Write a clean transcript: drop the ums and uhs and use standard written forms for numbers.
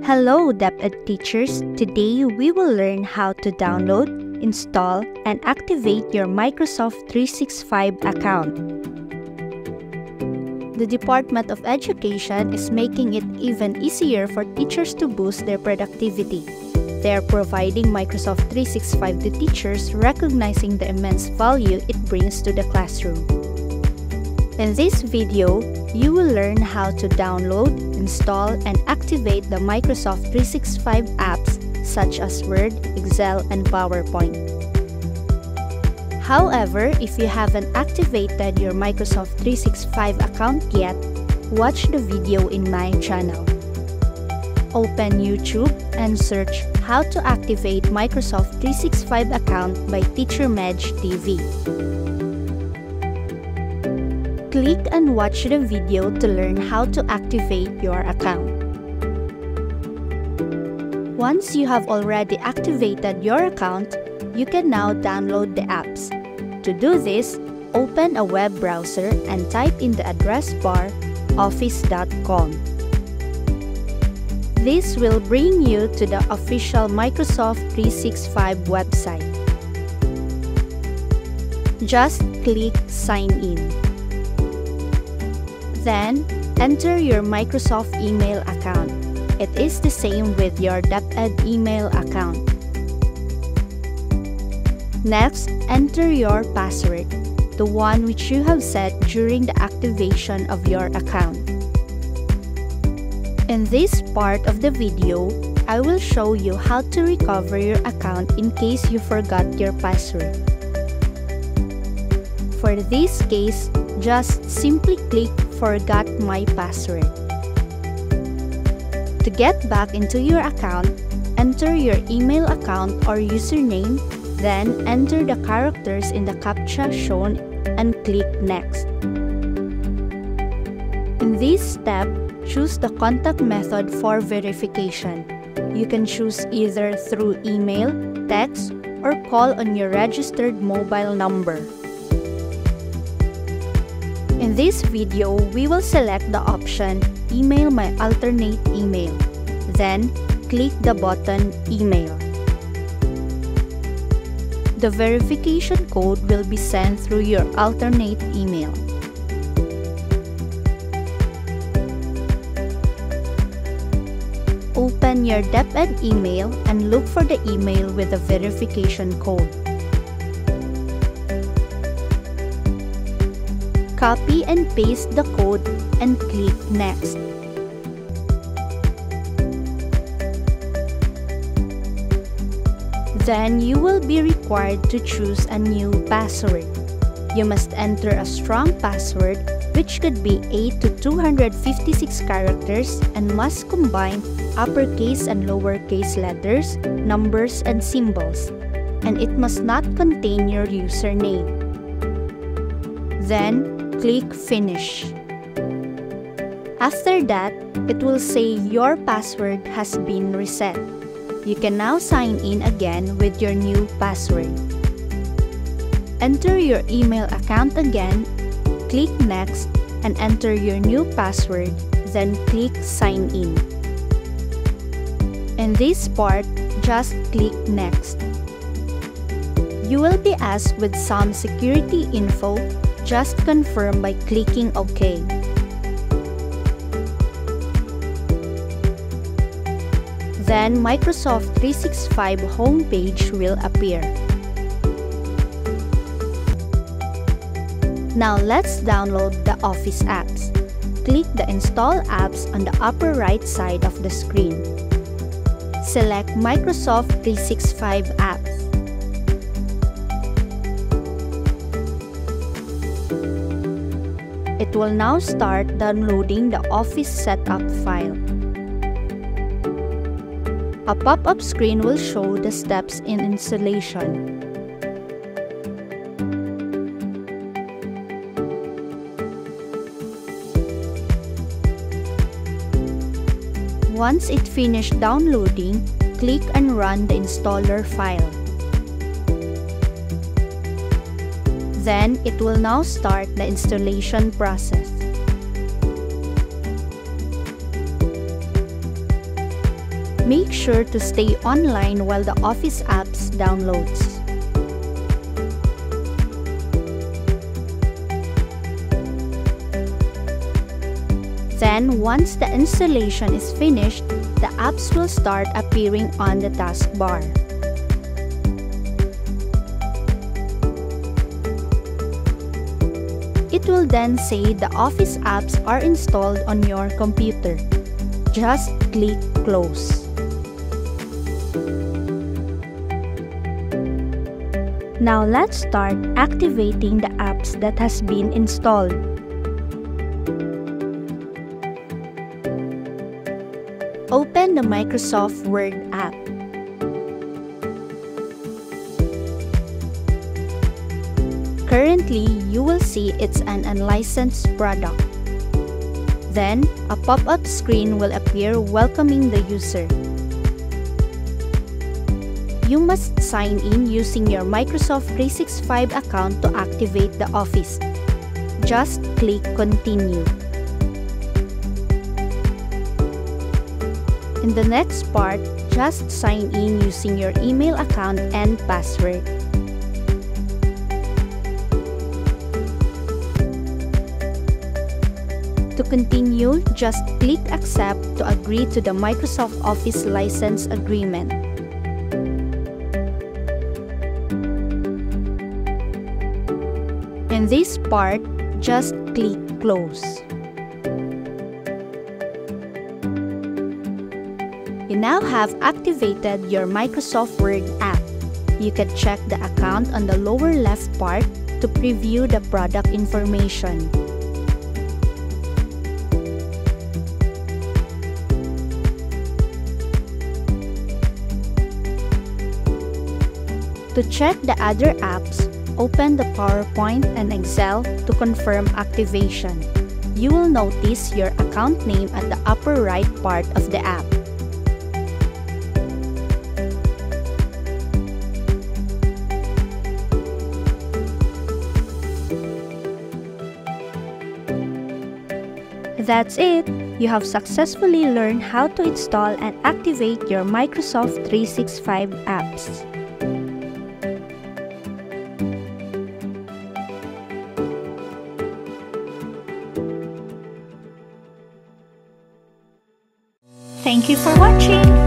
Hello deped teachers! Today we will learn how to download, install, and activate your Microsoft 365 account. The Department of Education is making it even easier for teachers to boost their productivity. They are providing Microsoft 365 to teachers, recognizing the immense value it brings to the classroom. In this video, you will learn how to download, install, and activate the Microsoft 365 apps such as Word, Excel, and PowerPoint. However, if you haven't activated your Microsoft 365 account yet, watch the video in my channel. Open YouTube and search How to Activate Microsoft 365 Account by Teacher Medj TV. Click and watch the video to learn how to activate your account. Once you have already activated your account, you can now download the apps. To do this, open a web browser and type in the address bar office.com. This will bring you to the official Microsoft 365 website. Just click Sign In. Then, enter your Microsoft email account. It is the same with your deped email account. Next, enter your password, the one which you have set during the activation of your account. In this part of the video, I will show you how to recover your account in case you forgot your password. For this case, just simply click Forgot My Password. To get back into your account, enter your email account or username, then enter the characters in the CAPTCHA shown and click Next. In this step, choose the contact method for verification. You can choose either through email, text, or call on your registered mobile number. In this video, we will select the option Email my alternate email. Then, click the button Email. The verification code will be sent through your alternate email. Open your deped email and look for the email with the verification code. Copy and paste the code and click Next. Then you will be required to choose a new password. You must enter a strong password which could be 8 to 256 characters and must combine uppercase and lowercase letters, numbers, and symbols, and it must not contain your username. Then, click Finish. After that, it will say your password has been reset. You can now sign in again with your new password. Enter your email account again, click Next, and enter your new password, then click Sign In. In this part, just click Next. You will be asked with some security info. Just confirm by clicking OK. Then Microsoft 365 homepage will appear. Now let's download the Office apps. Click the Install Apps on the upper right side of the screen. Select Microsoft 365 apps. It will now start downloading the Office setup file. A pop-up screen will show the steps in installation. Once it finished downloading, click and run the installer file. Then, it will now start the installation process. Make sure to stay online while the Office apps downloads. Then, once the installation is finished, the apps will start appearing on the taskbar. It will then say the Office apps are installed on your computer. Just click Close. Now let's start activating the apps that has been installed. Open the Microsoft Word app. Currently, you will see it's an unlicensed product. Then, a pop-up screen will appear welcoming the user. You must sign in using your Microsoft 365 account to activate the Office. Just click Continue. In the next part, just sign in using your email account and password. To continue, just click Accept to agree to the Microsoft Office License Agreement. In this part, just click Close. You now have activated your Microsoft Word app. You can check the account on the lower left part to preview the product information. To check the other apps, open the PowerPoint and Excel to confirm activation. You will notice your account name at the upper right part of the app. That's it! You have successfully learned how to install and activate your Microsoft 365 apps. Thank you for watching!